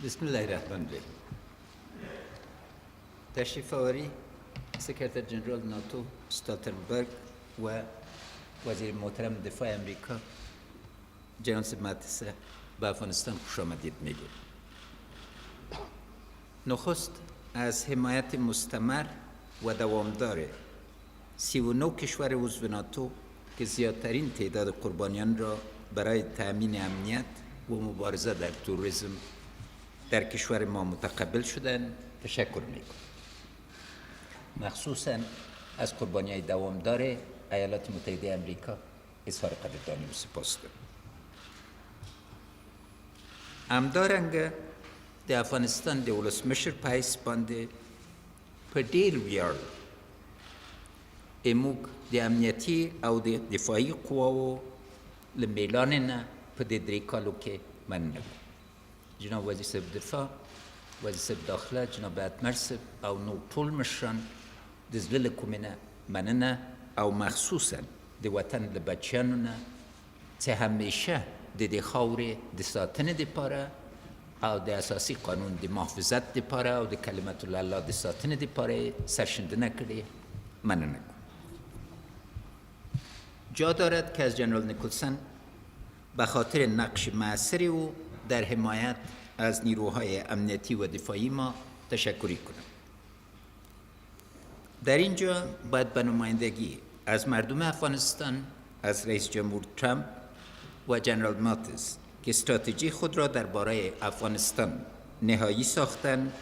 بسم الله الرحمن الرحیم. تشریف آوری سکرتر جنرال ناتو استالتنبرگ و وزیر محترم دفاع امریکا جناب متحده به افغانستان خوش آمدید میگیم. نخست از حمایت مستمر و دوامدار 39 کشور عضو ناتو که زیادترین تعداد قربانیان را برای تأمین امنیت و مبارزه در تروریسم در کشور ما متقبل شدن تشکر میکنم. مخصوصا از قربانی‌های دوامدار ایالات متحده امریکا اظهار قدردانی و سپاس دارم. همدارنګه د افغانستان د ولسمشر په حیث باندې په ډیر ویاړ موږ د امنیتي او د دفاعي قواو له میلان نه په دې درې کالو کې مننه کوم. جناب وزیر صاحب دفاع، وزیر صاحب داخله، جناب اتمر صاحب او نور ټول مشران د زړه له کومې نه مننه او مخصوصا د وطن له بچیانو نه چې همیشه د دې خاورې د ساتنې دپاره او د اساسي قانون د محافظت دپاره او د کلمت الله د ساتنې دپاره سرښندنه کړې مننه کوم. جا دارد که از جنرال نیکلسن به خاطر نقش مؤثر او در حمایت از نیروهای امنیتی و دفاعی ما تشکری کنم. در اینجا باید به نمایندگی از مردم افغانستان از رئیس جمهور ترامپ و جنرال ماتیس که استراتژی خود را درباره افغانستان نهایی ساختند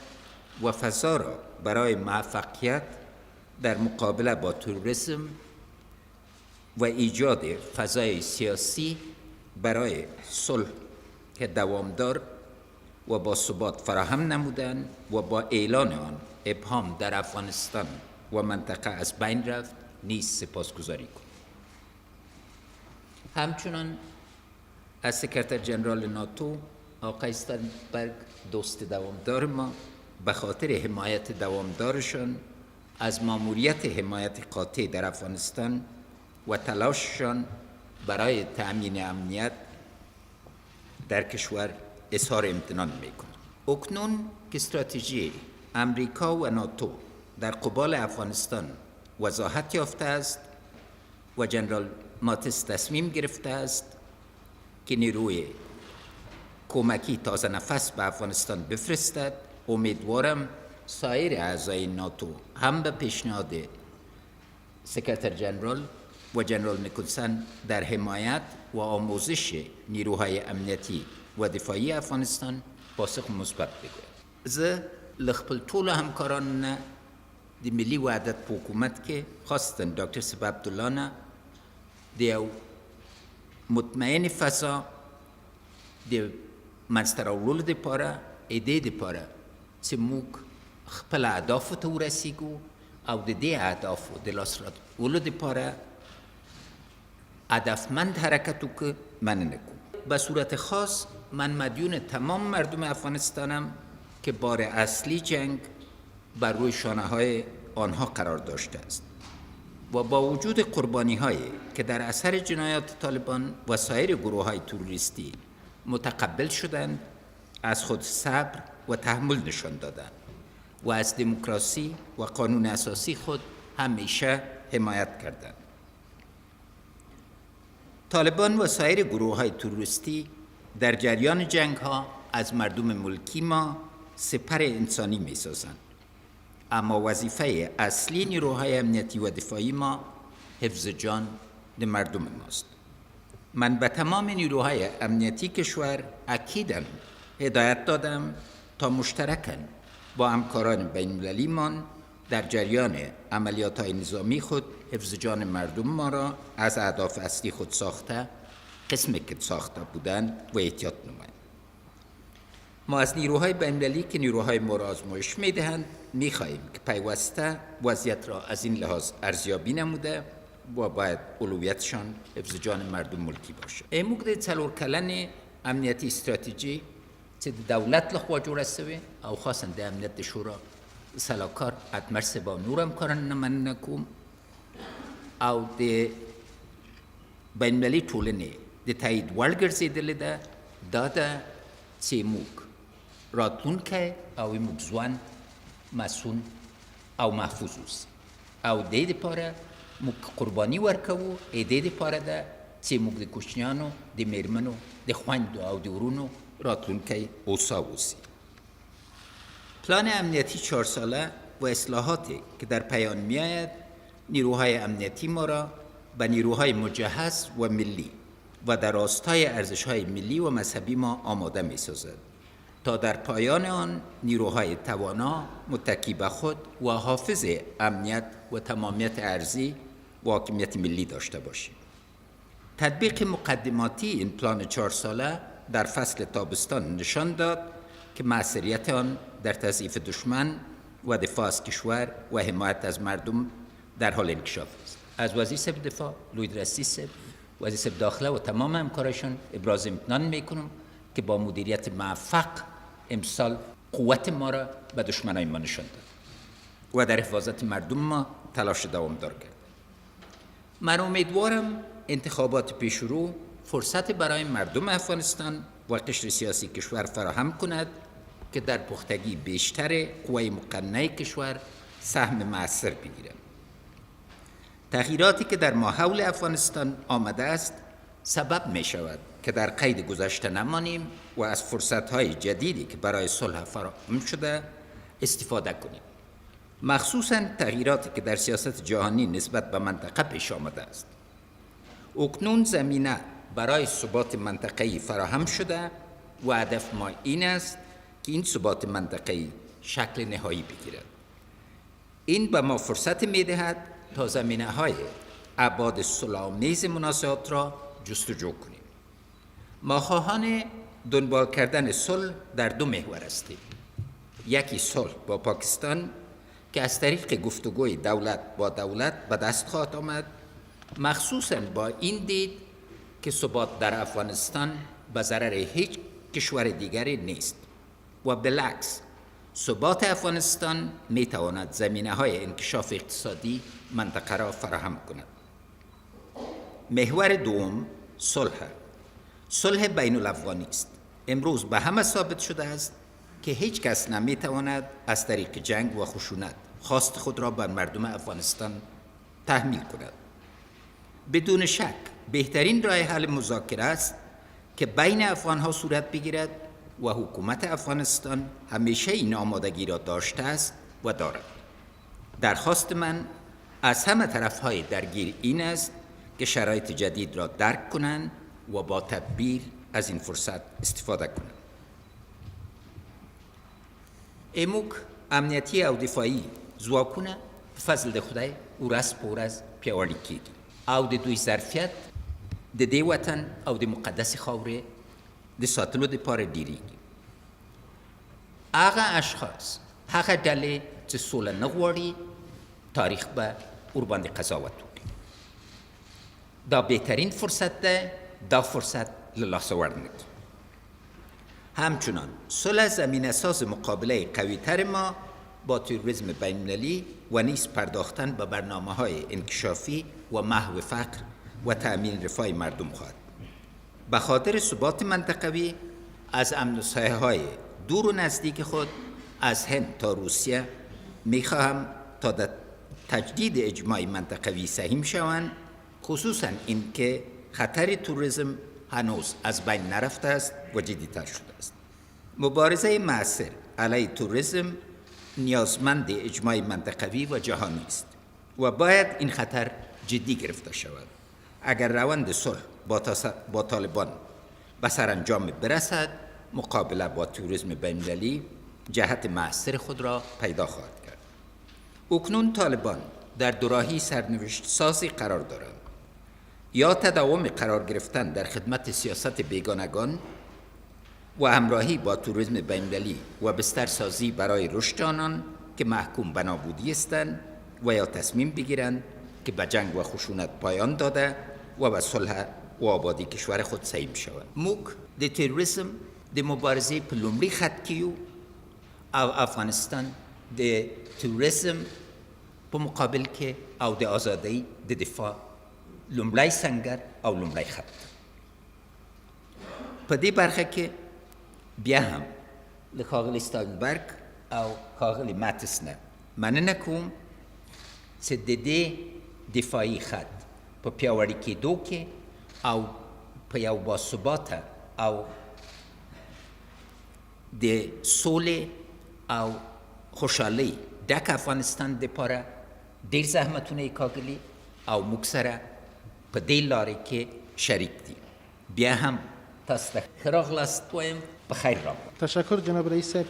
و فضا را برای موفقیت در مقابله با تروریسم و ایجاد فضای سیاسی برای صلح که دوامدار و با ثبات فراهم نمودند و با اعلان آن ابهام در افغانستان و منطقه از بین رفت نیز سپاسگزاری کنم. همچنان از سکرتر جنرال ناتو آقای استالتنبرگ دوست دوامدار ما به خاطر حمایت دوامدارشان از ماموریت حمایت قاطع در افغانستان و تلاششان برای تأمین امنیت در کشور اظهار امتنان میکنم. اکنون که استراتژی امریکا و ناتو در قبال افغانستان وضاحت یافته است و جنرال ماتیس تصمیم گرفته است که نیروی کمکی تازه نفس به افغانستان بفرستد، امیدوارم سایر اعضای ناتو هم به پیشنهاد سکرتر جنرال و جنرال نیکلسن در حمایت و آموزش نیروهای امنیتی و دفاعی افغانستان پاسخ مثبت بگوید. زه له خپل ټولو همکارانو نه د ملي وحدت په حکومت کې خاصتا ډاکټر صاحب عبدالله نه د یو مطمئن فضا د منځته راوړلو دپاره ایدې دپاره چې موږ خپل اهدافو ته ورسیږو او د دې اهدافو د لاسته راوړلو دپاره هدفمند حرکت وکړو مننه کوم. به صورت خاص من مدیون تمام مردم افغانستانم که بار اصلی جنگ بر روی شانه های آنها قرار داشته است و با وجود قربانی هایی که در اثر جنایات طالبان و سایر گروه های تروریستی متقبل شدند از خود صبر و تحمل نشان دادند و از دموکراسی و قانون اساسی خود همیشه حمایت کردند. طالبان و سایر گروه های تروریستی در جریان جنگ ها از مردم ملکی ما سپر انسانی می سازند، اما وظیفه اصلی نیروهای امنیتی و دفاعی ما حفظ جان مردم ماست. من به تمام نیروهای امنیتی کشور اکیداً هدایت دادم تا مشترکاً با همکاران بین المللی مان در جریان عملیات های نظامی خود حفظ جان مردم ما را از اهداف اصلی خود ساخته قسمی که ساخته بودند و احتیاط نماییم. ما از نیروهای بین المللی که نیروهای ما را آزمایش میدهند میخواهیم که پیوسته وضعیت را از این لحاظ ارزیابی نموده و باید اولویتشان حفظ جان مردم ملکی باشد. موږ د څلور کلنې امنیتي استراتیژي چې د دولت لخوا جوړه سوې او خاصا د امنیت د شورا سلاکار اتمر صاحب او نور همکاران نه مننه کوم او د بین المللي ټولنې د تایید وړ ګرځېدلې ده دا ده چې موږ راتلونکي او موږ ځوان مسون او محفوظ اوسي او د دې دپاره موږ قرباني ورکوو د دې دپاره ده چې موږ د کوچنیانو د میرمنو د خویندو او د ورونو راتلونکی اوسا اوسي. پلان امنیتی 4 ساله و اصلاحاتی که در پیان میآید نیروهای امنیتی ما را به نیروهای مجهز و ملی و در راستای ارزش‌های ملی و مذهبی ما آماده می‌سازد تا در پایان آن نیروهای توانا متکی به خود و حافظ امنیت و تمامیت ارضی و حاکمیت ملی داشته باشیم. تطبیق مقدماتی این پلان 4 ساله در فصل تابستان نشان داد که مؤثریت آن در تضعیف دشمن و دفاع از کشور و حمایت از مردم در حال انکشاف است. از وزیر صاحب دفاع، لوید رئیس، وزیر صاحب داخله و تمام همکارشان ابراز امتنان میکنم که با مدیریت موفق امسال قوت ما را به دشمنای ما نشان داد و در حفاظت مردم ما تلاش دوامدار کرد. من امیدوارم انتخابات پیشرو فرصت برای مردم افغانستان و قشر سیاسی کشور فراهم کند که در پختگی بیشتر قوای مقننه کشور سهم مؤثر بگیرند. تغییراتی که در ماحول افغانستان آمده است سبب می شود که در قید گذشته نمانیم و از فرصت‌های جدیدی که برای صلح فراهم شده استفاده کنیم. مخصوصاً تغییراتی که در سیاست جهانی نسبت به منطقه پیش آمده است. اکنون زمینه برای ثبات منطقه‌ای فراهم شده و هدف ما این است که این ثبات منطقه‌ای شکل نهایی بگیرد. این به ما فرصت می‌دهد تا زمینه‌های ابعاد صلح‌آمیز منازعات را جستجو کنیم. ما خواهان دنبال کردن صلح در 2 محور هستیم. یکی صلح با پاکستان که از طریق گفتگوی دولت با دولت به دست خواهد آمد، مخصوصاً با این دید که ثبات در افغانستان به ضرر هیچ کشور دیگری نیست و بالعکس ثبات افغانستان می تواند زمینه‌های انکشاف اقتصادی منطقه را فراهم کند. محور دوم صلح بین الافغانی است. امروز به همه ثابت شده است که هیچ کس نمی تواند از طریق جنگ و خشونت خواست خود را بر مردم افغانستان تحمیل کند. بدون شک بهترین راه حل مذاکره است که بین افغانها صورت بگیرد و حکومت افغانستان همیشه این آمادگی را داشته است و دارد. درخواست من از همه طرفهای درگیر این است که شرایط جدید را درک کنند و با تدبیر از این فرصت استفاده کنند. اموک امنیتی او دفاعی ځواکونه په فضل د خدای ورځ په ورځ پیاوړي کیږي او د دوی ظرفیت د دې وطن او د مقدس خاورې د ساتلو دپاره ډیریږي. هغه اشخاص، هغه ډلې چې سوله نه غواړي، تاریخ به ورباندې قضاوت وکړي. دا بهترین فرصت ده، دا فرصت له لاسه ورنکړو. همچنان صلح زمینه ساز مقابله قوی‌تر ما با تروریسم بین‌المللی و نیز پرداختن به برنامه‌های انکشافی و محو فقر و تأمین رفاه مردم خواهد. به خاطر ثبات منطقوی از امن و سایه‌های دور و نزدیک خود از هند تا روسیه می‌خواهم تا در تجدید اجماع منطقوی سهیم شوند، خصوصاً اینکه خطر تروریسم هنوز از بین نرفته است و جدی‌تر شده است. مبارزه مؤثر علیه تروریسم نیازمند اجماع منطقوی و جهانی است و باید این خطر جدی گرفته شود. اگر روند صلح با طالبان به سرانجام برسد، مقابله با تروریسم بین‌المللی جهت مؤثر خود را پیدا خواهد کرد. اکنون طالبان در دوراهی سرنوشت سازی قرار دارند. یا تداوم قرار گرفتن در خدمت سیاست بیگانگان و همراهی با تروریسم بین‌المللی و بسترسازی برای رشد آنان که محکوم به نابودی هستند و یا تصمیم بگیرند که به جنگ و خشونت پایان داده و به صلح و آبادی کشور خود سهیم شوند. موږ د تروریسم د مبارزې په لومړي خط کې یو او افغانستان د تروریسم په مقابل کې او د آزادۍ د دفاع لومړی سنگر او لومړی خط. په دې برخه کې بیا هم لخاغلی ستاینبرگ او خاغلی ماتسنه مننه کوم چې د دې دفاعي خط په پیاوړي کېدو کې او په یو باثباته او د سولې او خوشحالۍ ډک افغانستان دپاره ډېر زحمتونه یې کاږلي او موږ سره په دې لارې کې شریک دي. بیا هم تاسو ته ښه راغلاست وایم، په خیر راغلاست. تشکر جناب رئیس صاحب.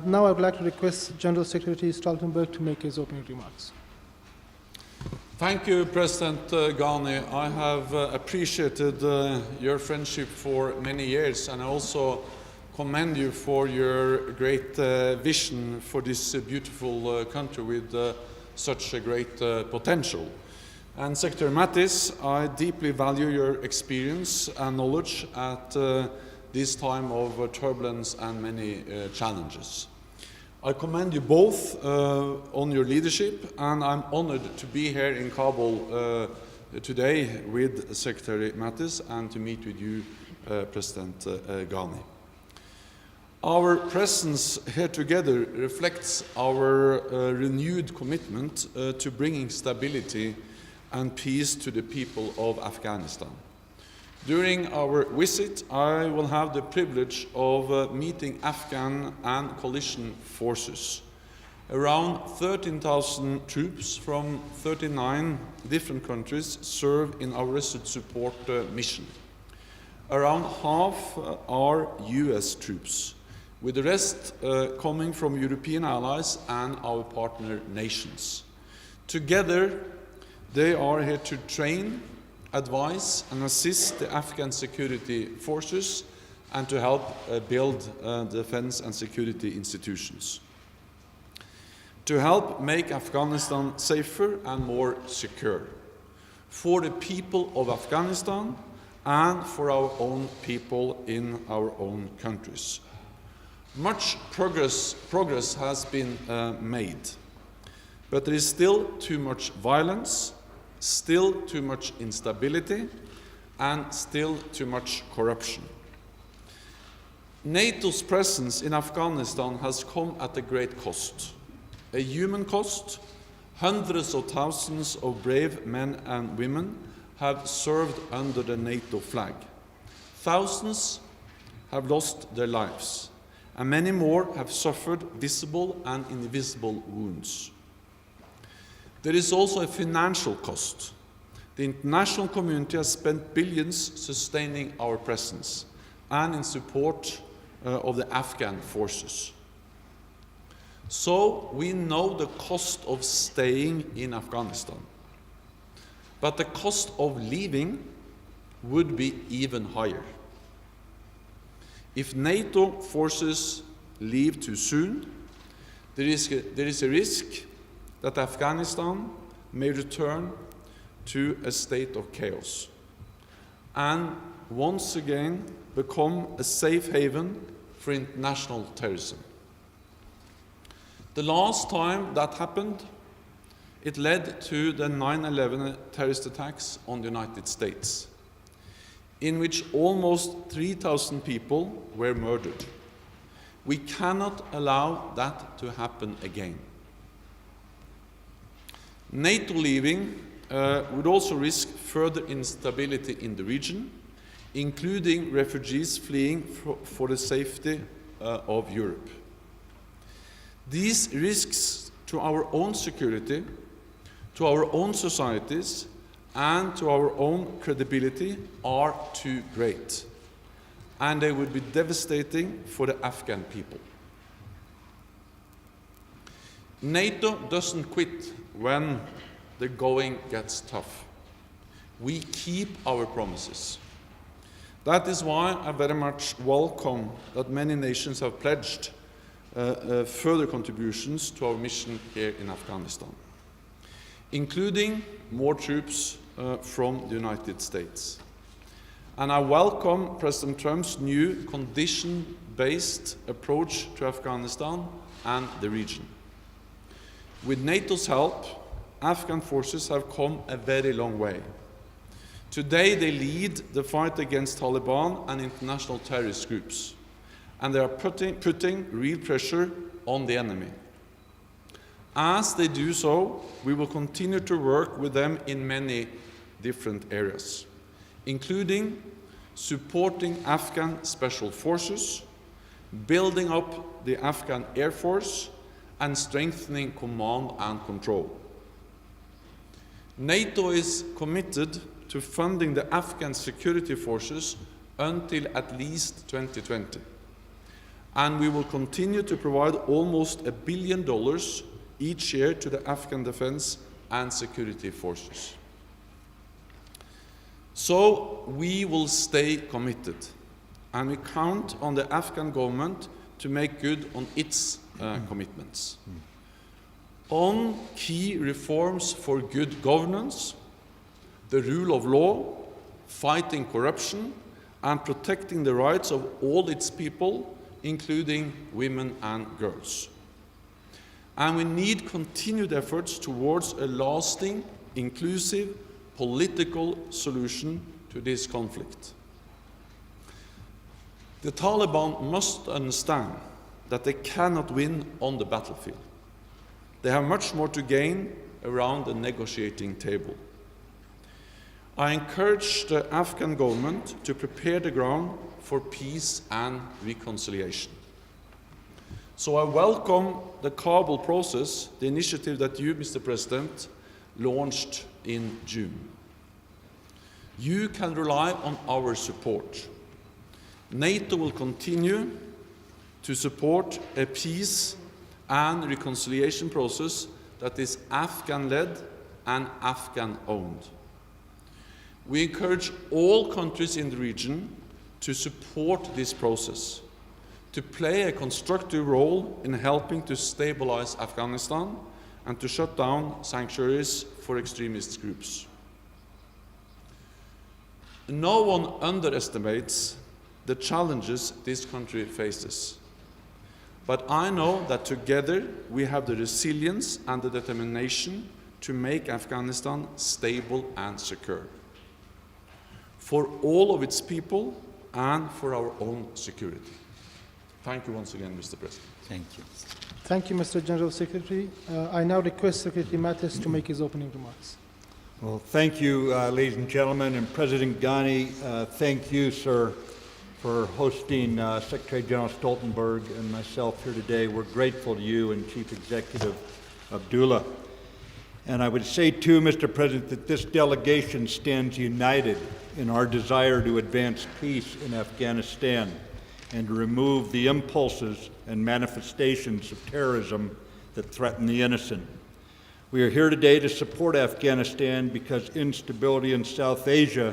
Now I would like to request General Secretary Stoltenberg to make his opening remarks. Thank you, President Ghani. I have appreciated your friendship for many years, and I also commend you for your great vision for this beautiful country with such a great potential. And Secretary Mattis, I deeply value your experience and knowledge at this time of turbulence and many challenges. I commend you both on your leadership, and I'm honored to be here in Kabul today with Secretary Mattis and to meet with you, President Ghani. Our presence here together reflects our renewed commitment to bringing stability and peace to the people of Afghanistan. During our visit, I will have the privilege of meeting Afghan and coalition forces. Around 13,000 troops from 39 different countries serve in our resolute support mission. Around half are US troops, with the rest coming from European allies and our partner nations. Together, they are here to train, advise and assist the Afghan security forces and to help build defense and security institutions. To help make Afghanistan safer and more secure for the people of Afghanistan and for our own people in our own countries. Much progress has been made, but there is still too much violence, still too much instability, and still too much corruption. NATO's presence in Afghanistan has come at a great cost, a human cost. Hundreds of thousands of brave men and women have served under the NATO flag. Thousands have lost their lives, and many more have suffered visible and invisible wounds. There is also a financial cost. The international community has spent billions sustaining our presence and in support of the Afghan forces. So we know the cost of staying in Afghanistan. But the cost of leaving would be even higher. If NATO forces leave too soon, there is a risk that Afghanistan may return to a state of chaos and once again become a safe haven for international terrorism. The last time that happened, it led to the 9/11 terrorist attacks on the United States, in which almost 3,000 people were murdered. We cannot allow that to happen again. NATO leaving would also risk further instability in the region, including refugees fleeing for the safety of Europe. These risks to our own security, to our own societies, and to our own credibility are too great, and they would be devastating for the Afghan people. NATO doesn't quit when the going gets tough. We keep our promises. That is why I very much welcome that many nations have pledged further contributions to our mission here in Afghanistan, including more troops from the United States. And I welcome President Trump's new condition-based approach to Afghanistan and the region. With NATO's help, Afghan forces have come a very long way. Today they lead the fight against Taliban and international terrorist groups, and they are putting real pressure on the enemy. As they do so, we will continue to work with them in many different areas, including supporting Afghan special forces, building up the Afghan Air Force, and strengthening command and control. NATO is committed to funding the Afghan security forces until at least 2020. And we will continue to provide almost $1 billion each year to the Afghan defense and security forces. So we will stay committed, and we count on the Afghan government to make good on its commitments. On key reforms for good governance, the rule of law, fighting corruption, and protecting the rights of all its people, including women and girls. And we need continued efforts towards a lasting, inclusive, political solution to this conflict. The Taliban must understand that they cannot win on the battlefield. They have much more to gain around the negotiating table. I encourage the Afghan government to prepare the ground for peace and reconciliation. So I welcome the Kabul process, the initiative that you, Mr. President, launched in June. You can rely on our support. NATO will continue to support a peace and reconciliation process that is Afghan-led and Afghan-owned. We encourage all countries in the region to support this process, to play a constructive role in helping to stabilize Afghanistan and to shut down sanctuaries for extremist groups. No one underestimates the challenges this country faces. But I know that together we have the resilience and the determination to make Afghanistan stable and secure, for all of its people and for our own security. Thank you once again, Mr. President. Thank you. Thank you, Mr. General Secretary. I now request Secretary Mattis to make his opening remarks. Well, thank you, ladies and gentlemen, and President Ghani, thank you, sir, for hosting Secretary General Stoltenberg and myself here today. We're grateful to you and Chief Executive Abdullah. And I would say too, Mr. President, that this delegation stands united in our desire to advance peace in Afghanistan and to remove the impulses and manifestations of terrorism that threaten the innocent. We are here today to support Afghanistan because instability in South Asia,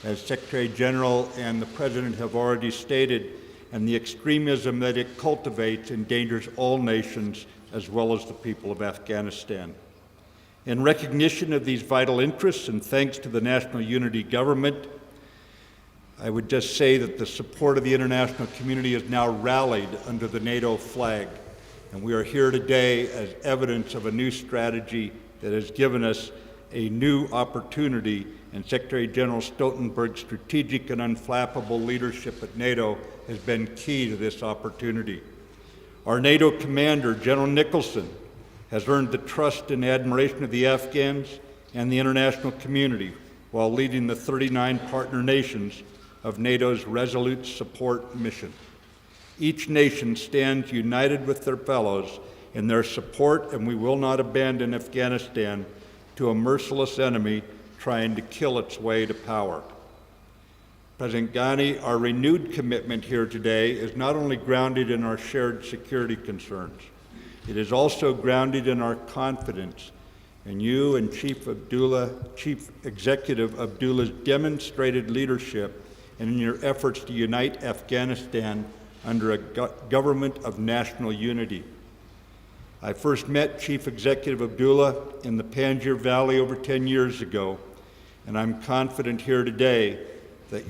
as Secretary General and the President have already stated, and the extremism that it cultivates endangers all nations as well as the people of Afghanistan. In recognition of these vital interests and thanks to the National Unity Government, I would just say that the support of the international community is now rallied under the NATO flag. And we are here today as evidence of a new strategy that has given us a new opportunity, and Secretary General Stoltenberg's strategic and unflappable leadership at NATO has been key to this opportunity. Our NATO commander, General Nicholson, has earned the trust and admiration of the Afghans and the international community while leading the 39 partner nations of NATO's Resolute Support mission. Each nation stands united with their fellows in their support, and we will not abandon Afghanistan to a merciless enemy trying to kill its way to power. President Ghani, our renewed commitment here today is not only grounded in our shared security concerns, it is also grounded in our confidence in you and Chief Executive Abdullah's demonstrated leadership and in your efforts to unite Afghanistan under a government of national unity. I first met Chief Executive Abdullah in the Panjshir Valley over 10 years ago, and I'm confident here today that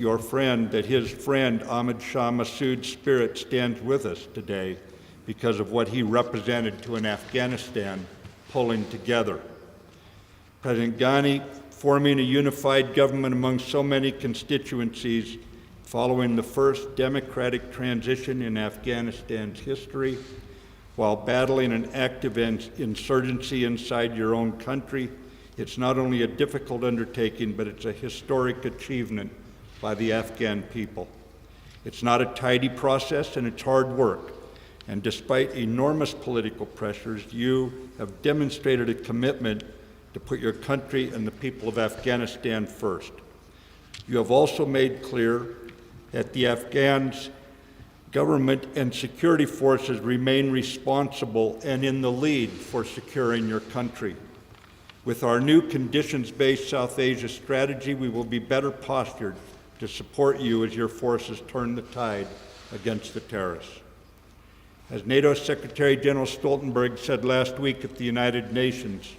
his friend Ahmad Shah Massoud's spirit stands with us today because of what he represented to an Afghanistan pulling together. President Ghani, forming a unified government among so many constituencies following the first democratic transition in Afghanistan's history, while battling an active insurgency inside your own country. It's not only a difficult undertaking, but it's a historic achievement by the Afghan people. It's not a tidy process, and it's hard work. And despite enormous political pressures, you have demonstrated a commitment to put your country and the people of Afghanistan first. You have also made clear that the Afghans government and security forces remain responsible and in the lead for securing your country. With our new conditions-based South Asia strategy, we will be better postured to support you as your forces turn the tide against the terrorists. As NATO Secretary General Stoltenberg said last week at the United Nations,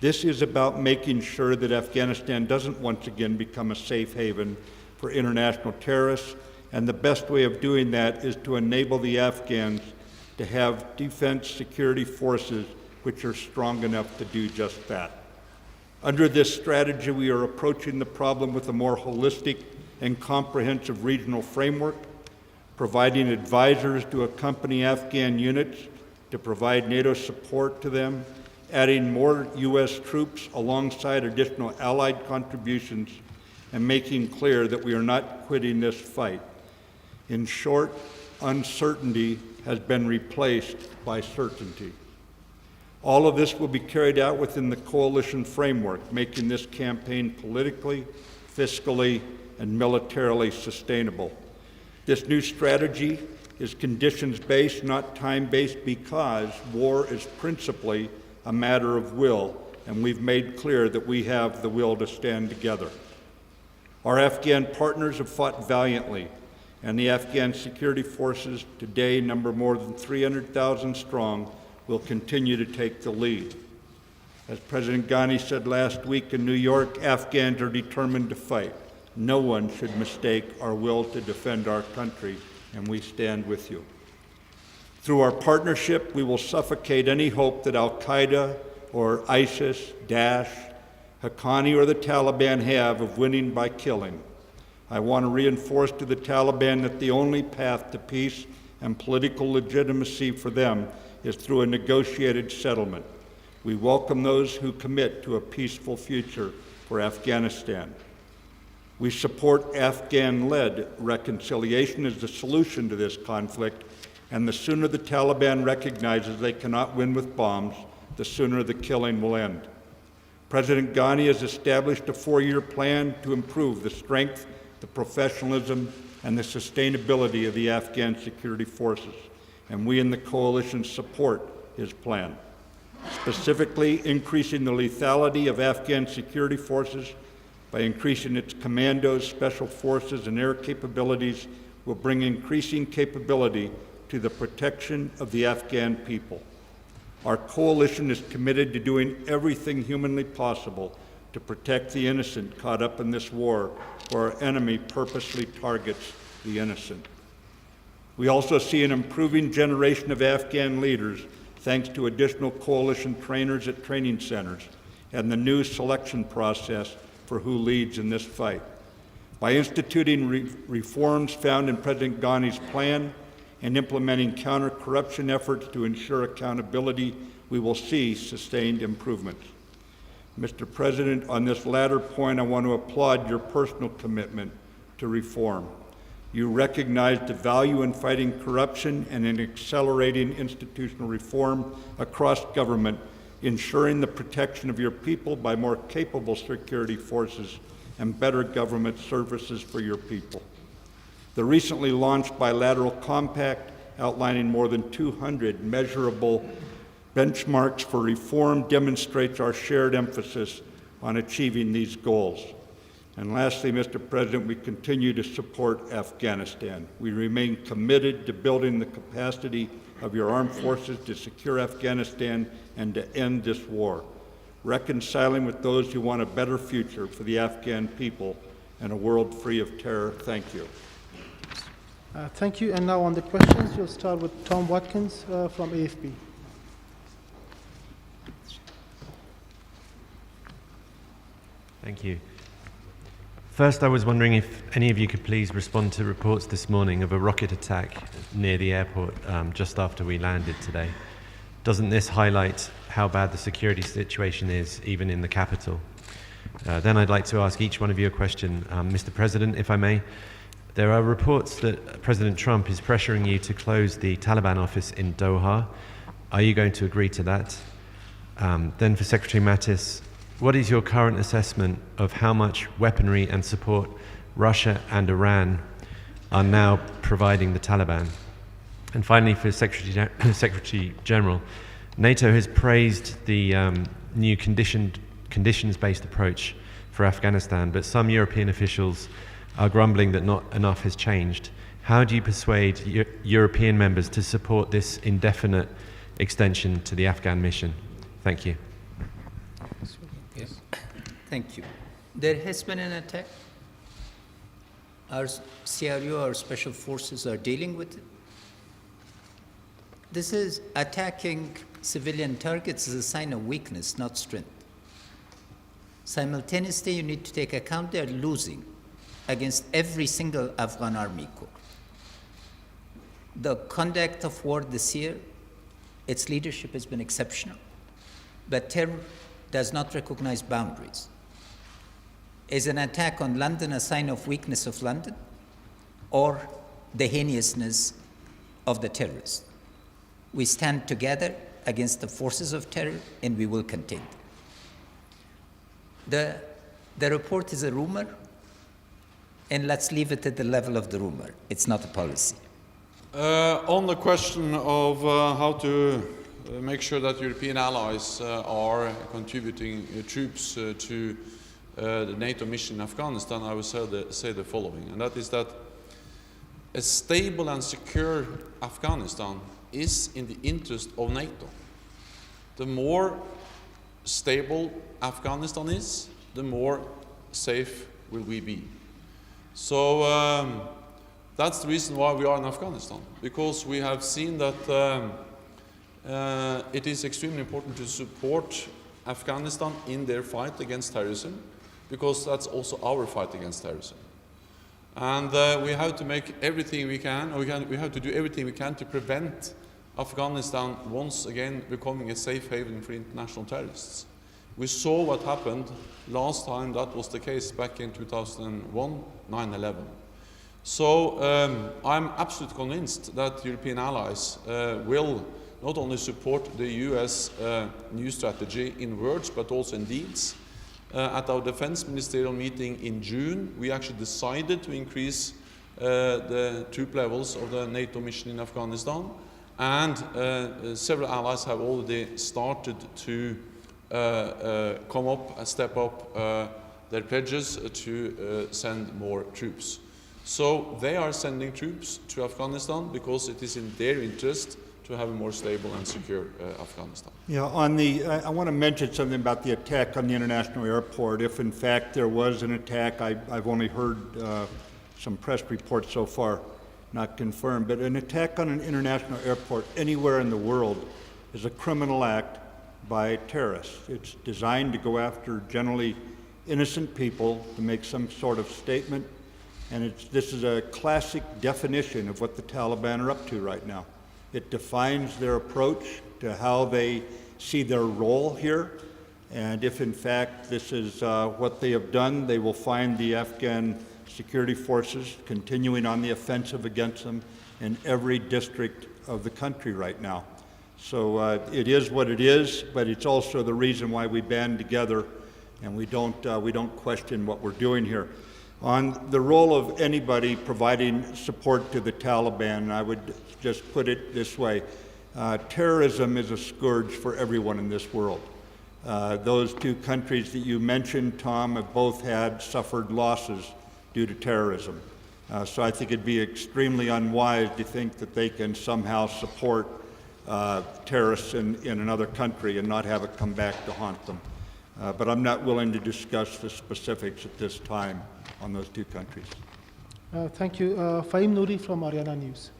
this is about making sure that Afghanistan doesn't once again become a safe haven for international terrorists, and the best way of doing that is to enable the Afghans to have defense security forces which are strong enough to do just that. Under this strategy, we are approaching the problem with a more holistic and comprehensive regional framework, providing advisors to accompany Afghan units to provide NATO support to them, adding more U.S. troops alongside additional allied contributions, and making clear that we are not quitting this fight. In short, uncertainty has been replaced by certainty. All of this will be carried out within the coalition framework, making this campaign politically, fiscally, and militarily sustainable. This new strategy is conditions-based, not time-based, because war is principally a matter of will, and we've made clear that we have the will to stand together. Our Afghan partners have fought valiantly, and the Afghan security forces today number more than 300,000 strong, will continue to take the lead. As President Ghani said last week in New York, Afghans are determined to fight. No one should mistake our will to defend our country, and we stand with you. Through our partnership, we will suffocate any hope that Al-Qaeda or ISIS, Daesh, Haqqani, or the Taliban have of winning by killing. I want to reinforce to the Taliban that the only path to peace and political legitimacy for them is through a negotiated settlement. We welcome those who commit to a peaceful future for Afghanistan. We support Afghan-led reconciliation as the solution to this conflict, and the sooner the Taliban recognizes they cannot win with bombs, the sooner the killing will end. President Ghani has established a 4-year plan to improve the strength, the professionalism, and the sustainability of the Afghan security forces, and we in the coalition support his plan. Specifically, increasing the lethality of Afghan security forces by increasing its commandos, special forces, and air capabilities will bring increasing capability to the protection of the Afghan people. Our coalition is committed to doing everything humanly possible to protect the innocent caught up in this war, where our enemy purposely targets the innocent. We also see an improving generation of Afghan leaders thanks to additional coalition trainers at training centers and the new selection process for who leads in this fight. By instituting reforms found in President Ghani's plan and implementing counter-corruption efforts to ensure accountability, we will see sustained improvements. Mr. President, on this latter point, I want to applaud your personal commitment to reform. You recognize the value in fighting corruption and in accelerating institutional reform across government, ensuring the protection of your people by more capable security forces and better government services for your people. The recently launched bilateral compact outlining more than 200 measurable benchmarks for reform demonstrates our shared emphasis on achieving these goals. And lastly, Mr. President, we continue to support Afghanistan. We remain committed to building the capacity of your armed forces to secure Afghanistan and to end this war, reconciling with those who want a better future for the Afghan people and a world free of terror. Thank you. Thank you. And now on the questions, we'll start with Tom Watkins from AFP. Thank you. First, I was wondering if any of you could please respond to reports this morning of a rocket attack near the airport just after we landed today. Doesn't this highlight how bad the security situation is, even in the capital? Then I'd like to ask each one of you a question. Mr. President, if I may, there are reports that President Trump is pressuring you to close the Taliban office in Doha. Are you going to agree to that? Then for Secretary Mattis, what is your current assessment of how much weaponry and support Russia and Iran are now providing the Taliban? And finally, for Secretary General, NATO has praised the new conditions-based approach for Afghanistan, but some European officials are grumbling that not enough has changed. How do you persuade European members to support this indefinite extension to the Afghan mission? Thank you. Yes. Thank you. There has been an attack. Our CRU, our special forces, are dealing with it. This is attacking civilian targets is a sign of weakness, not strength. Simultaneously, you need to take account they are losing against every single Afghan army corps. The conduct of war this year, its leadership has been exceptional, but terror does not recognize boundaries. Is an attack on London a sign of weakness of London or the heinousness of the terrorists? We stand together against the forces of terror and we will contend. The report is a rumor, and let's leave it at the level of the rumor. It's not a policy. On the question of how to make sure that European allies are contributing troops to the NATO mission in Afghanistan, I would say the following, and that is that a stable and secure Afghanistan is in the interest of NATO. The more stable Afghanistan is, the more safe will we be. So that's the reason why we are in Afghanistan, because we have seen that it is extremely important to support Afghanistan in their fight against terrorism, because that's also our fight against terrorism. And we have to make everything we can, or we have to do everything we can to prevent Afghanistan once again becoming a safe haven for international terrorists. We saw what happened last time that was the case back in 2001, 9/11. So I'm absolutely convinced that European allies will not only support the US new strategy in words but also in deeds. At our defense ministerial meeting in June, we actually decided to increase the troop levels of the NATO mission in Afghanistan, and several allies have already started to come up and step up their pledges to send more troops. So they are sending troops to Afghanistan because it is in their interest to have a more stable and secure Afghanistan. Yeah, I want to mention something about the attack on the international airport. If in fact there was an attack, I've only heard some press reports so far, not confirmed, but an attack on an international airport anywhere in the world is a criminal act by terrorists. It's designed to go after generally innocent people to make some sort of statement, and this is a classic definition of what the Taliban are up to right now. It defines their approach to how they see their role here, and if in fact this is what they have done, they will find the Afghan security forces continuing on the offensive against them in every district of the country right now. So it is what it is, but it's also the reason why we band together and we don't question what we're doing here. On the role of anybody providing support to the Taliban, I would just put it this way. Terrorism is a scourge for everyone in this world. Those two countries that you mentioned, Tom, have both suffered losses due to terrorism. So I think it'd be extremely unwise to think that they can somehow support terrorists in another country and not have it come back to haunt them. But I'm not willing to discuss the specifics at this time on those two countries. Thank you. Fahim Nouri from Ariana News.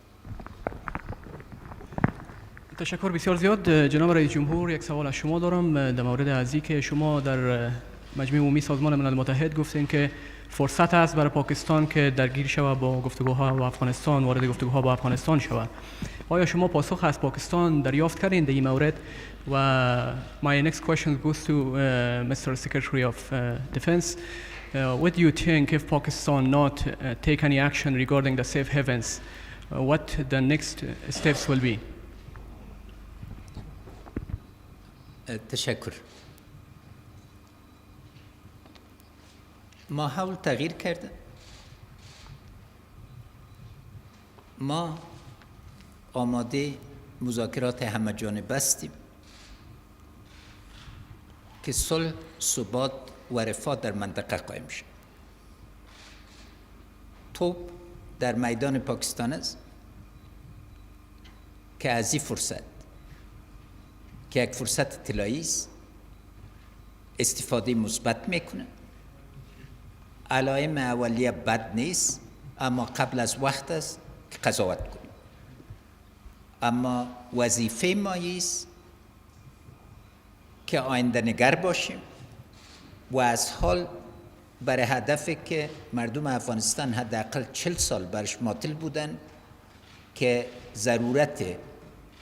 تشکر بسیار زیاد جناب رئیس جمهور. یک سوال از شما دارم در مورد ازی که شما در مجمع عمومی سازمان ملل متحد گفتین که فرصت است برای پاکستان که درگیر شود با گفتگوها با افغانستان، وارد گفتگوها با افغانستان شود. آیا شما پاسخ از پاکستان دریافت کردین در این مورد؟ و my next question goes to Mr. Secretary of Defense. What do you think if Pakistan not take any action regarding the safe havens? What the next steps will be? تشکر. ماحول تغییر کرده. ما آماده مذاکرات همه جانبه هستیم که صلح، ثبات و رفاه در منطقه قائم شد. توپ در میدان پاکستان است که از این فرصت که یک فرصت طلایی است استفاده مثبت میکنه. علائم اولیه بد نیست، اما قبل از وقت است که قضاوت کنیم. اما وظیفه ما است که آینده نگر باشیم و از حال برای هدفی که مردم افغانستان حداقل 40 سال برش ماطل بودن که ضرورت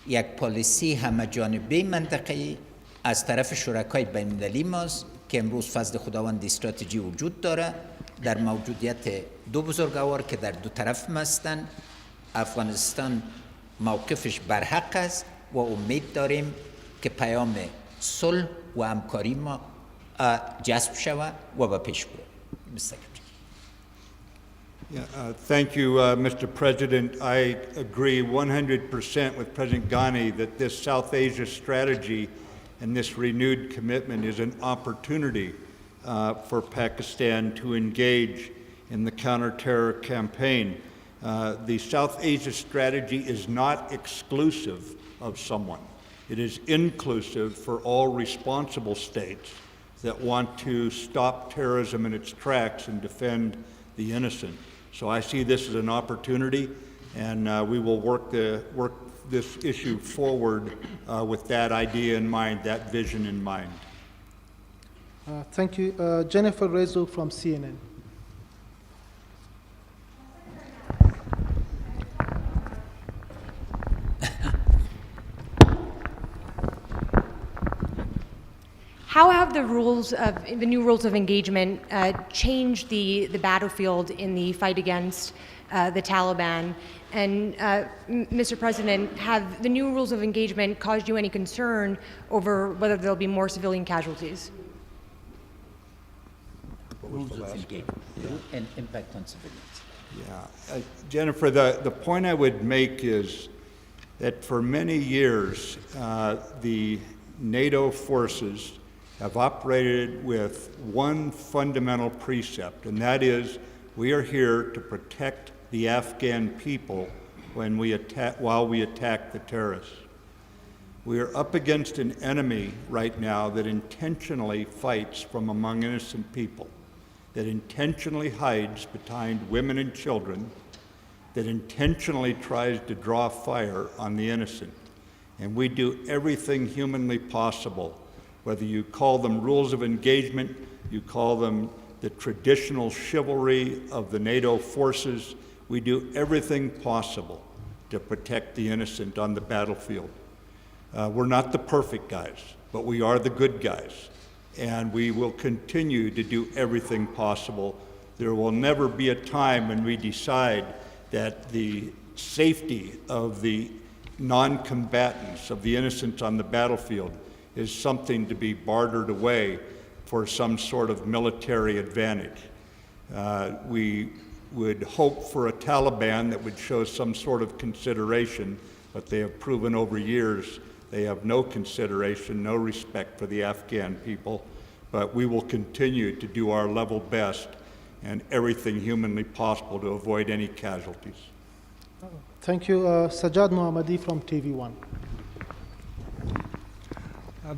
یک پالیسی همه جانبه منطقه‌ای از طرف شرکای بین‌المللی ماست که امروز فضل خداوند استراتژی وجود داره در موجودیت دو بزرگوار که در دو طرف هستند. افغانستان موقفش برحق است و امید داریم که پیام صلح و همکاری ما جذب شود و به پیش بره. Thank you, Mr. President. I agree 100% with President Ghani that this South Asia strategy and this renewed commitment is an opportunity for Pakistan to engage in the counter-terror campaign. The South Asia strategy is not exclusive of someone. It is inclusive for all responsible states that want to stop terrorism in its tracks and defend the innocent. So I see this as an opportunity, and we will work this issue forward with that idea in mind, that vision in mind. Thank you. Jennifer Rezo from CNN. How have the new rules of engagement changed the battlefield in the fight against the Taliban? And Mr. President, have the new rules of engagement caused you any concern over whether there'll be more civilian casualties? Rules of engagement and impact on civilians. Yeah, Jennifer, the point I would make is that for many years, the NATO forces have operated with one fundamental precept, and that is we are here to protect the Afghan people while we attack the terrorists. We are up against an enemy right now that intentionally fights from among innocent people, that intentionally hides behind women and children, that intentionally tries to draw fire on the innocent. And we do everything humanly possible, whether you call them rules of engagement, you call them the traditional chivalry of the NATO forces, we do everything possible to protect the innocent on the battlefield. We're not the perfect guys, but we are the good guys, and we will continue to do everything possible. There will never be a time when we decide that the safety of the non-combatants, of the innocents on the battlefield, is something to be bartered away for some sort of military advantage. We would hope for a Taliban that would show some sort of consideration, but they have proven over years they have no consideration, no respect for the Afghan people. But we will continue to do our level best and everything humanly possible to avoid any casualties. Thank you. Sajjad Mohammadi from TV1.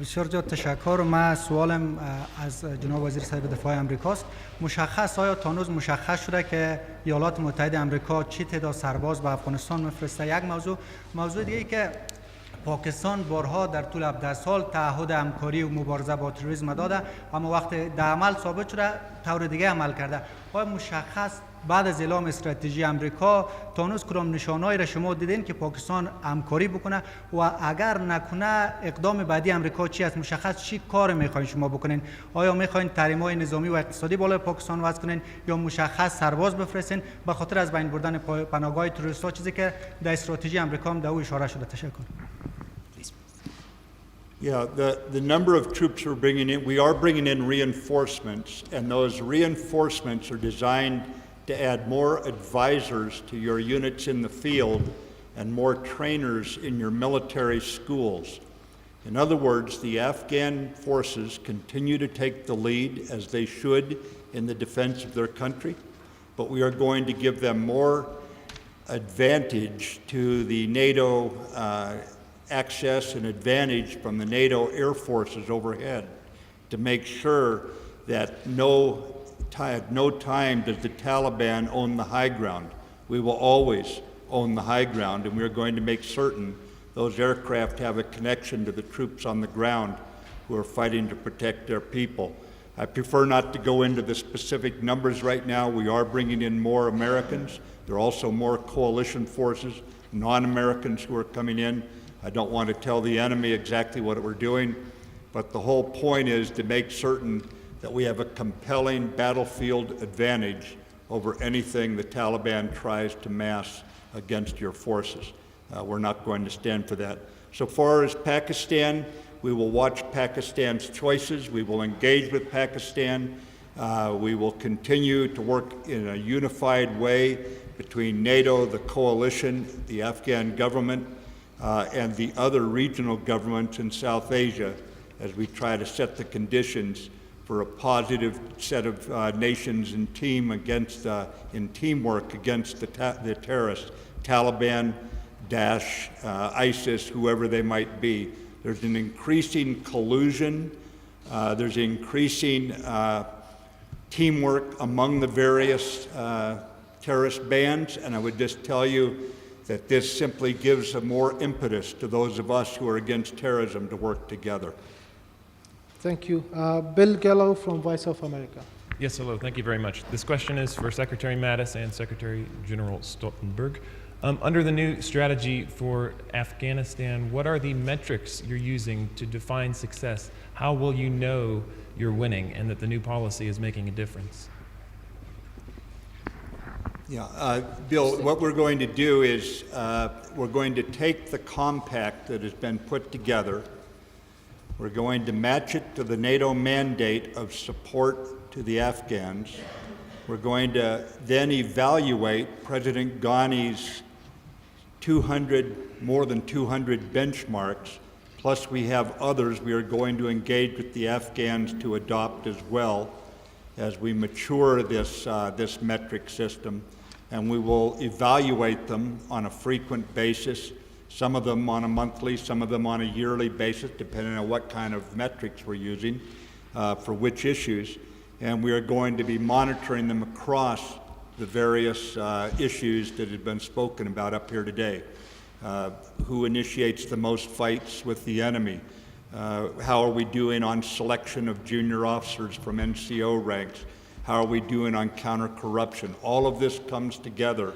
بسیار زیاد تشکر. من سوالم از جناب وزیر صاحب دفاع امریکاست. مشخص آیا تا هنوز مشخص شده که ایالات متحده امریکا چی تعداد سرباز به افغانستان میفرسته؟ یک موضوع دیگه که پاکستان بارها در طول 17 سال تعهد همکاری و مبارزه با تروریسم داده، اما وقتی در عمل ثابت شده طور دیگه عمل کرده. آیا مشخص بعد از اعلام استراتژی امریکا تا هنوز کدام نشانه‌ای را شما دیدین که پاکستان همکاری بکنه و اگر نکنه اقدام بعدی امریکا چی است؟ مشخص چی کار میخواین شما بکنین؟ آیا میخواین تحریم‌های نظامی و اقتصادی بالای پاکستان وضع کنین یا مشخص سرباز بفرستین به خاطر از بین بردن پناهگاه تروریست‌ها، چیزی که در استراتژی امریکا هم در او اشاره شده؟ تشکر. Yeah, the number of troops we're bringing in, we are bringing in reinforcements, and those reinforcements are designed to add more advisors to your units in the field and more trainers in your military schools. In other words, the Afghan forces continue to take the lead, as they should, in the defense of their country, but we are going to give them more advantage to the NATO access and advantage from the NATO air forces overhead to make sure that no time does the Taliban own the high ground. We will always own the high ground, and we are going to make certain those aircraft have a connection to the troops on the ground who are fighting to protect their people. I prefer not to go into the specific numbers right now. We are bringing in more Americans. There are also more coalition forces, non-Americans who are coming in. I don't want to tell the enemy exactly what we're doing, but the whole point is to make certain that we have a compelling battlefield advantage over anything the Taliban tries to mass against your forces. We're not going to stand for that. So far as Pakistan, we will watch Pakistan's choices. We will engage with Pakistan. We will continue to work in a unified way between NATO, the coalition, the Afghan government, and the other regional governments in South Asia as we try to set the conditions for a positive set of nations in teamwork against the terrorists, Taliban, Daesh, ISIS, whoever they might be. There's an increasing collusion. There's increasing teamwork among the various terrorist bands, and I would just tell you that this simply gives a more impetus to those of us who are against terrorism to work together. Thank you. Bill Gallo from Voice of America. Yes, hello. Thank you very much. This question is for Secretary Mattis and Secretary General Stoltenberg. Under the new strategy for Afghanistan, what are the metrics you're using to define success? How will you know you're winning and that the new policy is making a difference? Yeah, Bill, what we're going to do is we're going to take the compact that has been put together. We're going to match it to the NATO mandate of support to the Afghans. We're going to then evaluate President Ghani's more than 200 benchmarks, plus we have others we are going to engage with the Afghans to adopt as well as we mature this metric system. And we will evaluate them on a frequent basis, some of them on a monthly, some of them on a yearly basis, depending on what kind of metrics we're using for which issues. And we are going to be monitoring them across the various issues that have been spoken about up here today. Who initiates the most fights with the enemy? How are we doing on selection of junior officers from NCO ranks? How are we doing on counter-corruption? All of this comes together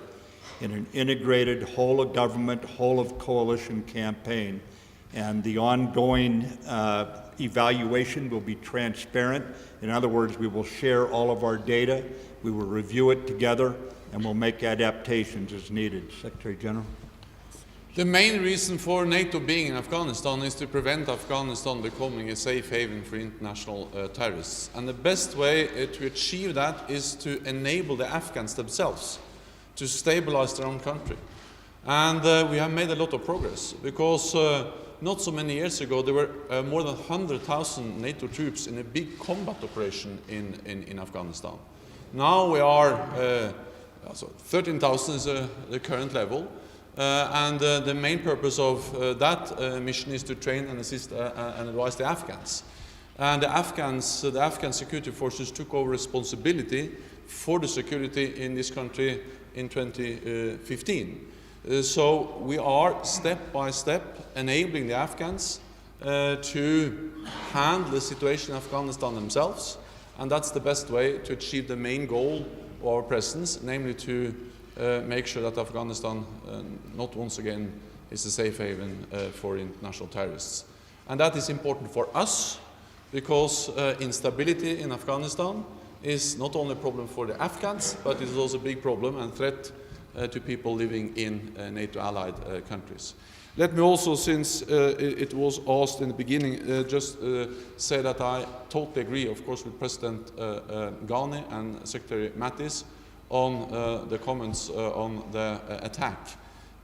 in an integrated whole of government, whole of coalition campaign. And the ongoing evaluation will be transparent. In other words, we will share all of our data, we will review it together, and we'll make adaptations as needed. Secretary General. The main reason for NATO being in Afghanistan is to prevent Afghanistan becoming a safe haven for international terrorists. And the best way to achieve that is to enable the Afghans themselves to stabilize their own country. And we have made a lot of progress because not so many years ago there were more than 100,000 NATO troops in a big combat operation in Afghanistan. Now we are, 13,000 is the current level. And the main purpose of that mission is to train and assist and advise the Afghans. And the Afghan security forces took over responsibility for the security in this country in 2015. So we are step by step enabling the Afghans to handle the situation in Afghanistan themselves, and that's the best way to achieve the main goal of our presence, namely to make sure that Afghanistan not once again is a safe haven for international terrorists. And that is important for us because instability in Afghanistan is not only a problem for the Afghans, but it is also a big problem and threat to people living in NATO-allied countries. Let me also, since it was asked in the beginning, just say that I totally agree, of course, with President Ghani and Secretary Mattis on the comments on the attack.